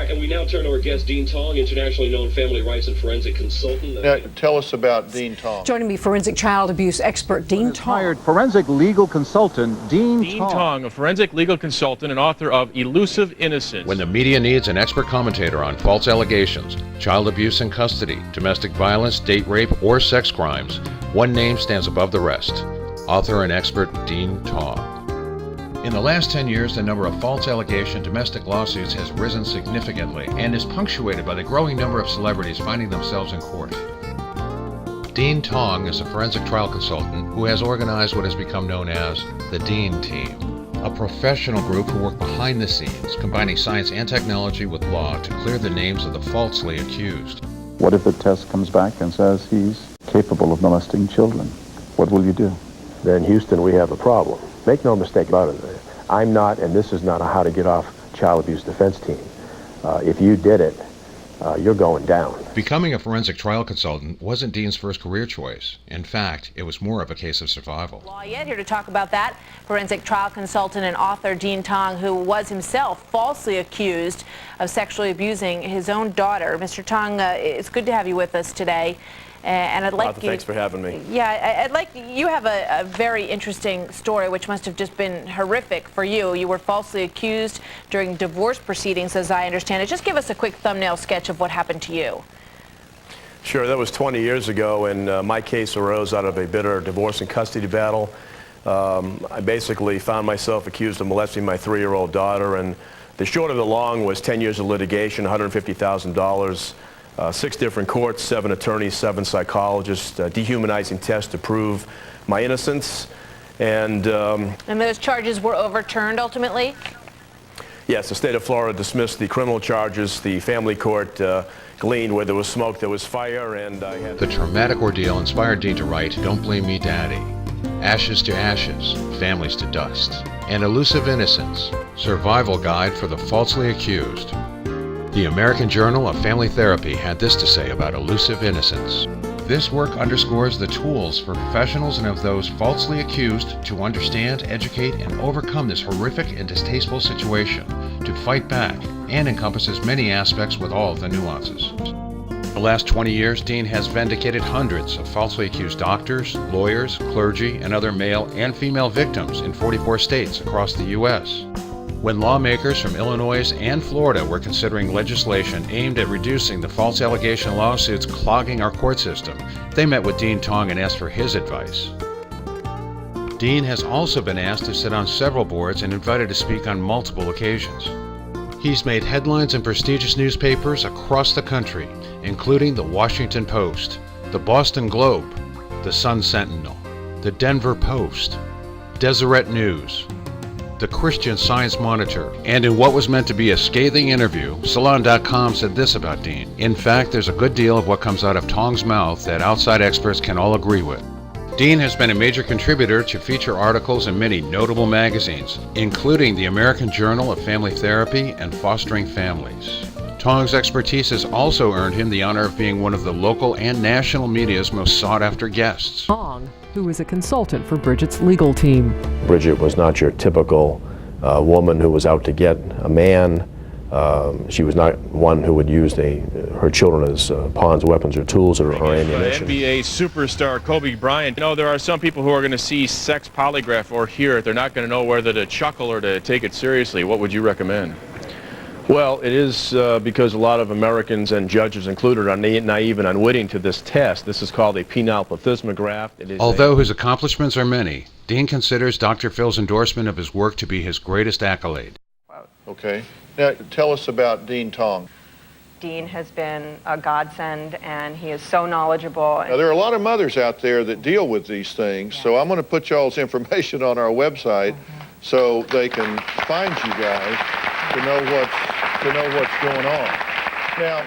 right, and we now turn to our guest, Dean Tong, internationally known family rights and forensic consultant. Now, tell us about Dean Tong. Joining me, forensic child abuse expert Dean Tong. Hired forensic legal consultant Dean Tong, a forensic legal consultant and author of Elusive Innocence. When the media needs an expert commentator on false allegations, child abuse in custody, domestic violence, date rape, or sex crimes, one name stands above the rest. Author and expert Dean Tong. In the last 10 years, the number of false allegation domestic lawsuits has risen significantly and is punctuated by the growing number of celebrities finding themselves in court. Dean Tong is a forensic trial consultant who has organized what has become known as the Dean Team, a professional group who work behind the scenes, combining science and technology with law to clear the names of the falsely accused. What if the test comes back and says he's capable of molesting children? What will you do? Then, Houston, we have a problem. Make no mistake about it. I'm not, and this is not a how to get off child abuse defense team. If you did it, you're going down. Becoming a forensic trial consultant wasn't Dean's first career choice. In fact, it was more of a case of survival. Here to talk about that, forensic trial consultant and author Dean Tong, who was himself falsely accused of sexually abusing his own daughter. Mr. Tong, it's good to have you with us today. And I'd like you... Thanks for having me. Yeah, I'd like... You have a very interesting story, which must have just been horrific for you. You were falsely accused during divorce proceedings, as I understand it. Just give us a quick thumbnail sketch of what happened to you. Sure, that was 20 years ago, and my case arose out of a bitter divorce and custody battle. I basically found myself accused of molesting my 3-year-old daughter, and the short of the long was 10 years of litigation, $150,000. 6 different courts, 7 attorneys, 7 psychologists, dehumanizing tests to prove my innocence. And those charges were overturned ultimately? Yes, the state of Florida dismissed the criminal charges. The family court gleaned where there was smoke, there was fire, and I had... The traumatic ordeal inspired Dean to write Don't Blame Me, Daddy, Ashes to Ashes, Families to Dust, and Elusive Innocence, Survival Guide for the Falsely Accused. The American Journal of Family Therapy had this to say about elusive innocence. This work underscores the tools for professionals and of those falsely accused to understand, educate, and overcome this horrific and distasteful situation, to fight back, and encompasses many aspects with all of the nuances. The last 20 years, Dean has vindicated hundreds of falsely accused doctors, lawyers, clergy, and other male and female victims in 44 states across the U.S. When lawmakers from Illinois and Florida were considering legislation aimed at reducing the false allegation lawsuits clogging our court system, they met with Dean Tong and asked for his advice. Dean has also been asked to sit on several boards and invited to speak on multiple occasions. He's made headlines in prestigious newspapers across the country, including the Washington Post, the Boston Globe, the Sun Sentinel, the Denver Post, Deseret News, the Christian Science Monitor, and in what was meant to be a scathing interview, Salon.com said this about Dean. In fact, there's a good deal of what comes out of Tong's mouth that outside experts can all agree with. Dean has been a major contributor to feature articles in many notable magazines, including the American Journal of Family Therapy and Fostering Families. Tong's expertise has also earned him the honor of being one of the local and national media's most sought-after guests. Tong, who is a consultant for Bridget's legal team. Bridget was not your typical woman who was out to get a man. She was not one who would use her children as pawns, weapons, or tools, or ammunition. NBA superstar Kobe Bryant. You know, there are some people who are going to see sex polygraph or hear it. They're not going to know whether to chuckle or to take it seriously. What would you recommend? Well, it is because a lot of Americans and judges included are naive and unwitting to this test. This is called a penile plethysmograph. Although his accomplishments are many, Dean considers Dr. Phil's endorsement of his work to be his greatest accolade. Okay. Now, tell us about Dean Tong. Dean has been a godsend, and he is so knowledgeable. Now, there are a lot of mothers out there that deal with these things, so I'm going to put y'all's information on our website so they can find you guys to know what's going on. Now,